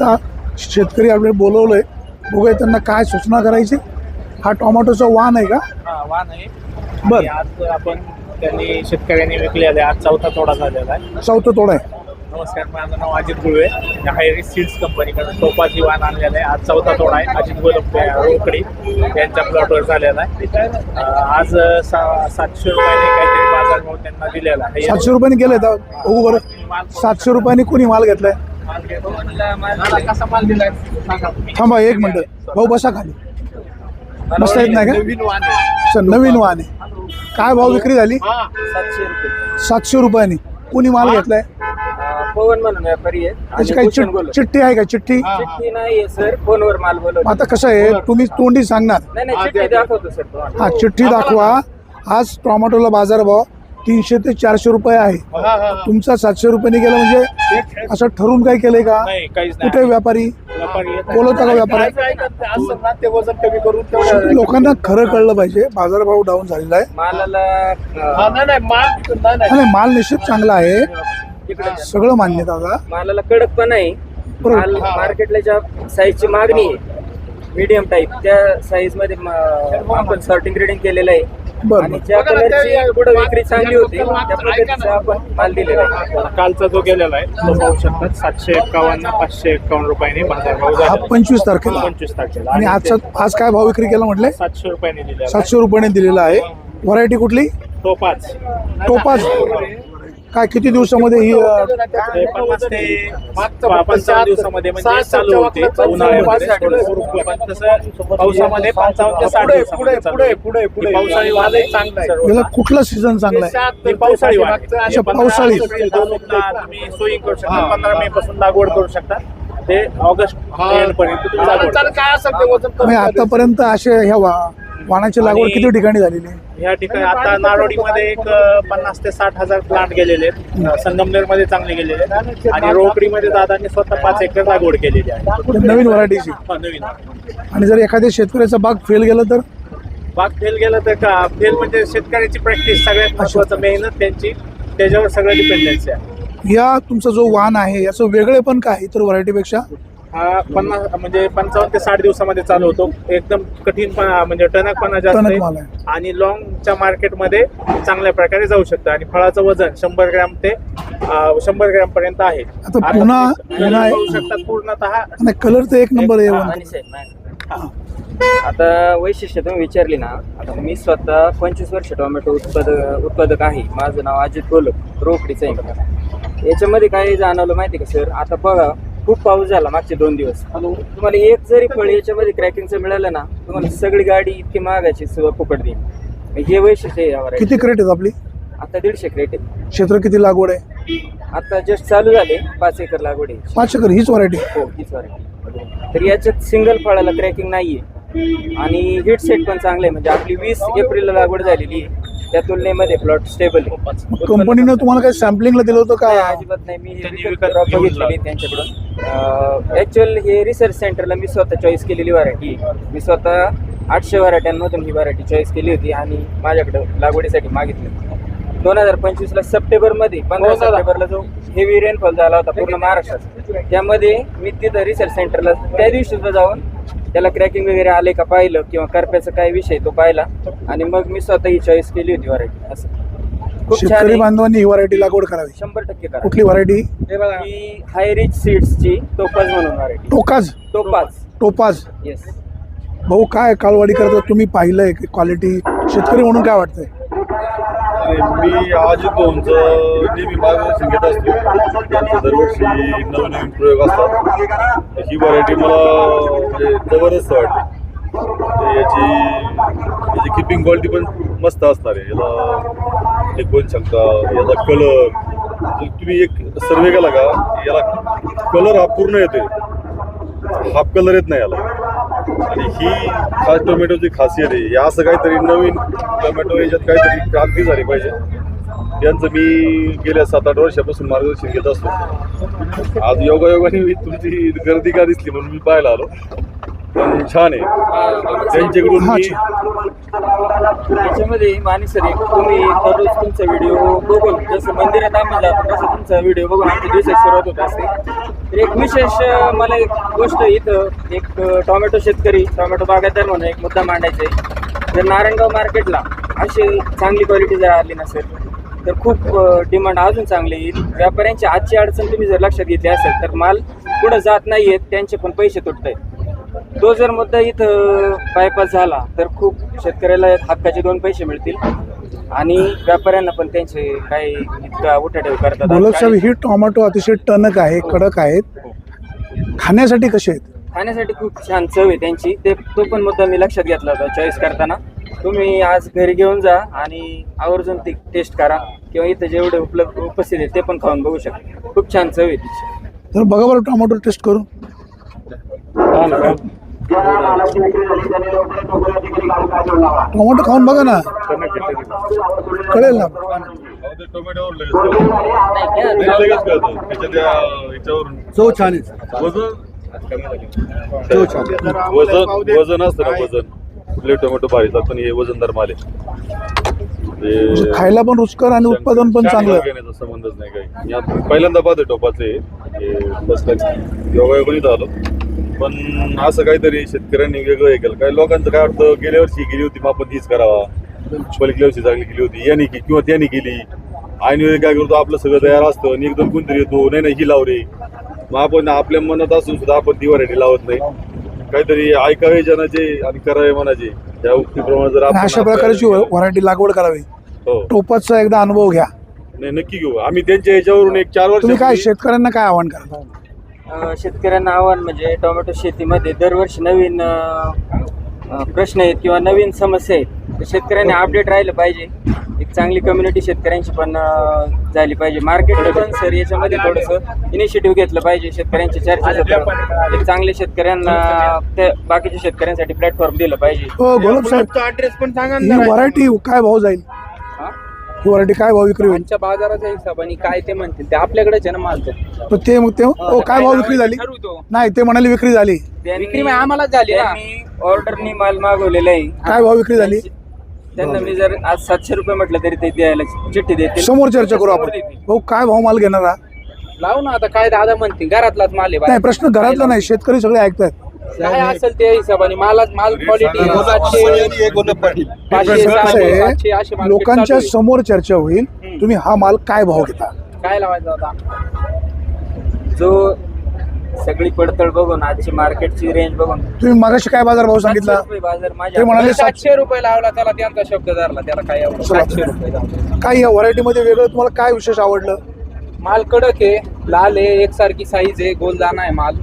आता शेतकरी आपल्याला बोलवलंय, बघूया त्यांना काय सूचना करायची. हा टोमॅटोचा वाण आहे का? हा वाण आहे. बरं. आज आपण त्यांनी शेतकऱ्यांनी विकलेला आहे. आज चौथा तोडा झालेला आहे. चौथा तोडा आहे. नमस्कार, माझं नाव अजित गुळवे. हायरिच सीड्स कंपनीकडून टोपाची वाण आणलेला आहे. आज चौथा तोडा आहे. अजित गोलपे रोकडी यांच्या प्लॉटवर झालेला आहे. आज 700 रुपयाने काहीतरी बाजारभाव त्यांना दिलेला आहे. 700 रुपयाने गेले तर बघू बरं. 700 रुपयाने कोणी माल घेतलाय? कसा माल दिलाय? थांबा एक मिनिट भाऊ, बसा खाली. बसता येत नाही का? नवीन वाण आहे. सर नवीन वाण आहे. काय भाव विक्री झाली? 700 रुपये. 700 रुपयाने. कोणी माल घेतलाय? पवन म्हणून व्यापारी आहे. त्याची काही चिठ्ठी आहे का? चिठ्ठी चिठ्ठी नाही सर, फोनवर माल बोलवतो. आता कसं आहे, तुम्ही तोंडी सांगणार. नाही चिठ्ठी दाखवतो सर तुम्हाला. हा चिठ्ठी दाखवा. आज टोमॅटोला बाजारभाव 300 ते 400 रुपये आहे. तुमचा 700 रुपयाने गेला म्हणजे असं ठरून काय केलंय का? नाही, काहीच नाही. कुठे व्यापारी बोलवता का? व्यापारी ते वजन कमी करून तेवढं लोकांना खरं कळलं पाहिजे. बाजारभाव डाऊन झालेला आहे. मालाला नाही, माल निश्चित चांगला आहे, सगळं मान्य दादा. मालाला कडक पण आहे. माल मार्केटला ज्या साईजची मागणी आहे मीडियम टाईप, त्या साईज मध्ये आपण सॉर्टिंग ग्रेडिंग केलेलं आहे. बरं. आणि ज्या कलरची पुढे विक्री चांगली होती त्या पद्धतीचा आपण माल दिलेला आहे. कालचा जो गेलेला आहे तो पाहू शकतात. 751 551 रुपयाने बाजारभाव हा झाला. 25 तारखेला. 25 तारखेला. आणि आज काय भाव विक्री केला म्हटले? 700 रुपयाने दिले. 700 रुपयाने दिलेला आहे. व्हरायटी कुठली? तो 5 टोपाज. काय किती दिवसामध्ये ही 50 ते 55 दिवसामध्ये म्हणजे चालू होते उन्हाळ्यामध्ये. पण तसं पावसामध्ये 55 ते 60 दिवसामध्ये पावसाळी वाण आहे, चांगला आहे. याला कुठला सीझन चांगला आहे? हे पावसाळी वाण आहे. अच्छा, पावसाळी. तुम्ही सोयींग करू शकता. 15 मे पासून लागवड करू शकता ते ऑगस्ट एंड पर्यंत तुम्ही लागवड करू शकता. म्हणजे आतापर्यंत असे ह्या वाणाची लागवड किती ठिकाणी झालेली आहे? या ठिकाणी आता नारोडीमध्ये एक 50 ते 60 हजार प्लांट गेलेले आहेत. संगमनेर मध्ये चांगले गेलेले आहेत. आणि रोकडीमध्ये दादांनी स्वतः 5 एकर लागवड केलेली आहे नवीन व्हरायटीची. नवीन. आणि जर एखाद्या शेतकऱ्याचा बाग फेल गेला तर? बाग फेल गेला तर का फेल म्हणजे शेतकऱ्याची प्रॅक्टिस सगळ्यात महत्वाचं, मेहनत त्यांची, त्याच्यावर सगळं डिपेंडन्सी आहे. या तुमचा जो वाण आहे याचं वेगळे पण काय इतर व्हरायटीपेक्षा? हा 50 म्हणजे 55 ते 60 दिवसामध्ये चालू होतो. एकदम कठीण म्हणजे टणकपणा जास्त टणक माल आहे. आहे. आणि लॉंगच्या मार्केटमध्ये चांगल्या प्रकारे जाऊ शकतं. आणि फळाचं वजन 100 ग्रॅम ते 100 ग्रॅम पर्यंत आहे. आता पुन्हा पाहू शकतात पूर्णतः. आणि कलर तर एक नंबर आहे. आणि साहेब, आता वैशिष्ट्य तुम्ही विचारली ना. आता मी स्वतः 25 वर्ष टोमॅटो उत्पादक आहे. माझं नाव अजित गोलप, रोकडीचं आहे. याच्यामध्ये काय जाणवलं माहिती का सर? आता बघा, खूप पाऊस झाला मागचे 2 दिवस. तुम्हाला एक जरी फळ याच्यामध्ये क्रॅकिंगचं मिळालं ना, तुम्हाला सगळी गाडी इतकी महागाची फुकट देईल. हे वैशिष्ट्य आहे यावर. किती क्रेट आहेत आपली? आता 150 क्रेट आहे. क्षेत्र किती लागवड आहे? आता जस्ट चालू झाले. 5 एकर लागवड आहे. 5 एकर हीच व्हरायटी? हो, हीच व्हरायटी. तर याच्यात सिंगल फळाला क्रॅकिंग नाहीये. आणि हिट सेट पण चांगलं आहे. म्हणजे आपली 20 एप्रिलला लागवड झालेली आहे, त्या तुलनेमध्ये प्लॉट स्टेबल आहे. कंपनीनं तुम्हाला काही सॅम्पलिंगला दिलं होतं का? अजिबात नाही. मी बघितलेली त्यांच्याकडून. ऍक्च्युअल हे रिसर्च सेंटरला मी स्वतः चॉईस केलेली व्हरायटी. मी स्वतः 800 व्हरायट्यांमधून ही व्हरायटी चॉईस केली होती आणि माझ्याकडे लागवडीसाठी मागितली. 2025ला सप्टेंबरमध्ये 15 सप्टेंबरला जो हेवी रेनफॉल झाला होता पूर्ण महाराष्ट्रात, त्यामध्ये मी तिथं रिसर्च सेंटरला त्या दिवशी सुद्धा जाऊन त्याला क्रॅकिंग वगैरे आले का पाहिलं, किंवा करप्याचा काय विषय तो पाहिला, आणि मग मी स्वतः ही चॉईस केली होती व्हरायटी. असं खूप छान शेतकरी आहे. बांधवांनी ही व्हरायटी लागवड करावी. 100% करा. कुठली व्हरायटी? ही हायरिच सीड्सची टोपाज म्हणून व्हरायटी. टोकाज? टोपाज. येस. भाऊ, काय काळवाडी करता तुम्ही? पाहिलंय क्वालिटी? शेतकरी म्हणून काय वाटतंय? मी अजित भाऊंचं नेहमी मार्गदर्शन घेत असतो. त्यांचे दरवर्षी नवनवीन प्रयोग असतात. ही व्हरायटी मला म्हणजे जबरदस्त वाटते. याची किपिंग क्वालिटी पण मस्त असणार आहे. याला एक बोलू शकता, याचा कलर तुम्ही एक सर्वे केला का, याला कलर हा पूर्ण येतोय, हाफ कलर येत नाही याला. आणि ही खास टोमॅटोची खासियत आहे. या असं काहीतरी नवीन टोमॅटो याच्यात काहीतरी क्रांती झाली पाहिजे. यांचं मी गेल्या 7-8 वर्षापासून मार्गदर्शन घेत असतो. आज योगायोगाने तुमची गर्दी का दिसली म्हणून मी पाहायला आलो. पण छान आहे त्यांच्याकडून हा, मी त्याच्यामध्ये माने सर एक तुम्ही दररोज तुमचा व्हिडिओ बघून जसं मंदिरात आम्ही जातो तसं तुमचा व्हिडिओ बघून आमच्या दिवसाची सुरुवात होत असते. तर एक विशेष मला एक गोष्ट इथं एक टोमॅटो शेतकरी टोमॅटो बागायतदार म्हणून एक मुद्दा मांडायचा आहे. जर नारायणगाव मार्केटला अशी चांगली क्वालिटी जर आली नसेल तर खूप डिमांड अजून चांगली येईल. व्यापाऱ्यांची आजची अडचण तुम्ही जर लक्षात घेतली असेल तर माल पुढे जात नाही आहेत, त्यांचे पण पैसे तुटत आहेत. तो जर मुद्दा इथं बायपास झाला तर खूप शेतकऱ्याला हक्काचे 2 पैसे मिळतील आणि व्यापाऱ्यांना पण त्यांचे काही इतका उठाठेव करतात. गुलाब साहेब, ही टोमॅटो अतिशय टणक आहे, कडक आहेत, खाण्यासाठी कसे आहेत? खाण्यासाठी खूप छान चव आहे त्यांची. तो पण मुद्दा मी लक्षात घेतला होता चॉईस करताना. तुम्ही आज घरी घेऊन जा आणि आवर्जून ती टेस्ट करा किंवा इथं जेवढे उपस्थित आहेत ते पण खाऊन बघू शकता. खूप छान चव आहे तिची. तर बघा बरं टोमॅटो टेस्ट करून. टोमॅटो खाऊन बघा ना, कळेल ना. टोमॅटोवर लगेच कळतं त्याच्या ह्याच्यावरून चव छान आहे. वजन असतं ना, वजन कुठले टोमॅटो भारी पण हे वजनदार माल आहे. खायला पण रुचकर आणि उत्पादन पण चांगलं. घेण्याचा संबंधच नाही काही. मी पहिल्यांदा पाहतोय टोपाचे योगायोगाने झालं, पण असं काहीतरी शेतकऱ्यांनी वेगळं हे केलं. काही लोकांचं काय वाटतं, गेल्या वर्षी गेली होती मग आपण तीच करावा, पलीकडल्या वर्षी चांगली केली होती यांनी की किंवा त्यांनी केली. ऐन वेळी काय करतो, आपलं सगळं तयार असतं आणि एकदम कोणतरी येतो, नाही ही लाव रे, मग आपण आपल्या मनात असून सुद्धा आपण ती व्हरायटी लावत नाही. काहीतरी ऐकावे जनाचे आणि करावे मनाचे, त्या उक्तीप्रमाणे जर आपण अशा प्रकारची व्हरायटी लागवड करावी. हो टोपाचा एकदा अनुभव घ्या. नाही नक्की घेऊ आम्ही त्यांच्या ह्याच्यावरून. एक 4 वर्ष तुम्ही काय शेतकऱ्यांना काय आव्हान करा? शेतकऱ्यांना आव्हान म्हणजे टोमॅटो शेतीमध्ये दरवर्षी नवीन प्रश्न आहेत किंवा नवीन समस्या आहेत. तर शेतकऱ्यांनी अपडेट राहिलं पाहिजे. एक चांगली कम्युनिटी शेतकऱ्यांची पण झाली पाहिजे. मार्केट पण सर याच्यामध्ये थोडंसं इनिशिएटिव्ह घेतलं पाहिजे. शेतकऱ्यांची चर्चा एक चांगले शेतकऱ्यांना त्या बाकीच्या शेतकऱ्यांसाठी प्लॅटफॉर्म दिलं पाहिजे. हो गुलाब साहेब, ऍड्रेस पण सांगा ही व्हरायटी काय भाव जाईल? ही व्हरायटी काय भाव विक्री होईल? आमच्या बाजाराच्या हिशोबाने काय ते म्हणतील ते आपल्याकडेच आहे ना माल. तर ते मग ते काय भाव विक्री झाली? नाही, ते म्हणाले विक्री झाली. विक्री आम्हालाच झाली ना. ऑर्डरनी माल मागवलेला आहे. काय भाव विक्री झाली? त्यांना मी जर आज 700 रुपये म्हटलं तरी ते द्यायला चिठ्ठी देतील. समोर चर्चा करू आपण. भाऊ काय भाव माल घेणार हा? लावू ना आता, काय दादा म्हणतील घरातलाच माल आहे. नाही, प्रश्न घरातला नाही, शेतकरी सगळे ऐकतात. काय असेल ते हिशोबाने माल क्वालिटी लोकांच्या समोर चर्चा होईल. तुम्ही हा माल काय भाव घेता? काय लावायचं आता? जो सगळी पडतळ बघून आजची मार्केटची रेंज बघून तुम्ही मागाशी काय बाजार भाव सांगितला? 700 रुपये बाजार ते माझ्या म्हणाले 700 रुपये लावला, त्याला त्यांचा शब्द धरला, त्याला काय एवढं 700 रुपये लावले. काय या व्हरायटी मध्ये वेगळं तुम्हाला काय विशेष आवडलं? माल कडक आहे, लाल आहे, एकसारखी साईज आहे, गोलदाना आहे माल.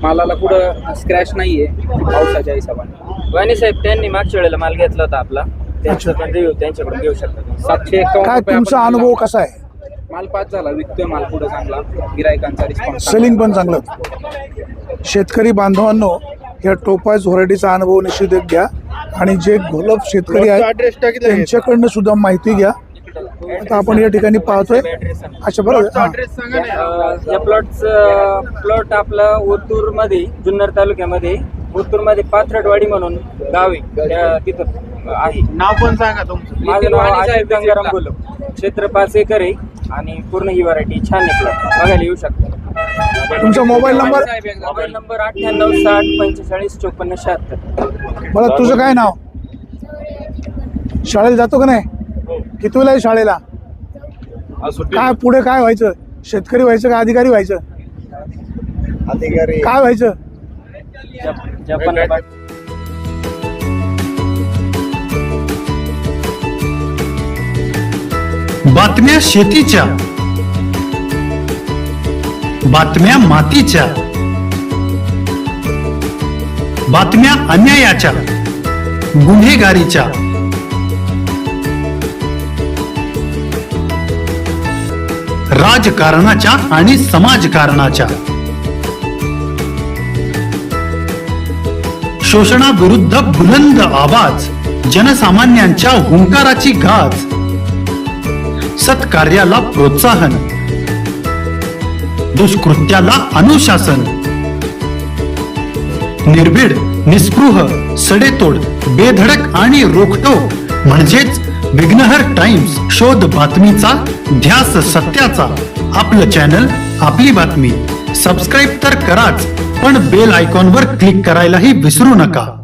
मालाला कुठं स्क्रॅच नाहीये पावसाच्या हिशोबाने. वाणी साहेब त्यांनी मागच्या वेळेला माल घेतला होता आपला, त्यांचा पण रिव्ह्यू त्यांच्याकडून घेऊ शकता. 751 काय तुमचा अनुभव कसा आहे? माल पास झाला, विकतोय माल पुढे चांगला, गिरायकांचा रिस्पॉन्स. सेलिंग पण चांगलं. शेतकरी बांधवांनो, या टोपाज व्हरायटीचा अनुभव निश्चित घ्या आणि जे गुलाब शेतकरी आहेत त्यांच्याकडनं सुद्धा माहिती घ्या. आता आपण या ठिकाणी पाहतोय अच्छा बरोबर. या प्लॉट आपला ओतूर मध्ये, जुन्नर तालुक्यामध्ये ओतूर मध्ये पाथरटवाडी म्हणून गाव आहे, तिथं आहे. नाव पण सांगा तुमचं. माझं नाव अजय गंगाराम बोलव. क्षेत्र 5 एकर आहे आणि पूर्ण ही व्हरायटी छान आहे. बघायला येऊ शकता. तुमचा मोबाईल नंबर? Mobile number 98 60 45 54 76. मला तुझं काय नाव? शाळेला जातो का नाही? कितवीला आहे शाळेला? काय पुढे काय व्हायचं? शेतकरी व्हायचं का अधिकारी व्हायचं? अधिकारी काय व्हायचं? जपान. बातम्या शेतीच्या, बातम्या मातीच्या, बातम्या अन्यायाच्या, गुन्हेगारीच्या, राजकारणाच्या आणि समाजकारणाच्या, शोषणाविरुद्ध बुलंद आवाज, जनसामान्यांच्या हुंकाराची गाज, सत्कार्याला प्रोत्साहन, दुष्कृत्याला अनुशासन, निर्भीड निस्पृह, सडेतोड, बेधडक आणि रोखटोक म्हणजेच विघ्नहर टाइम्स. शोध बातमीचा, ध्यास सत्याचा. आपलं चॅनल, आपली बातमी. सबस्क्राईब तर कराच, पण बेल आयकॉनवर क्लिक करायलाही विसरू नका.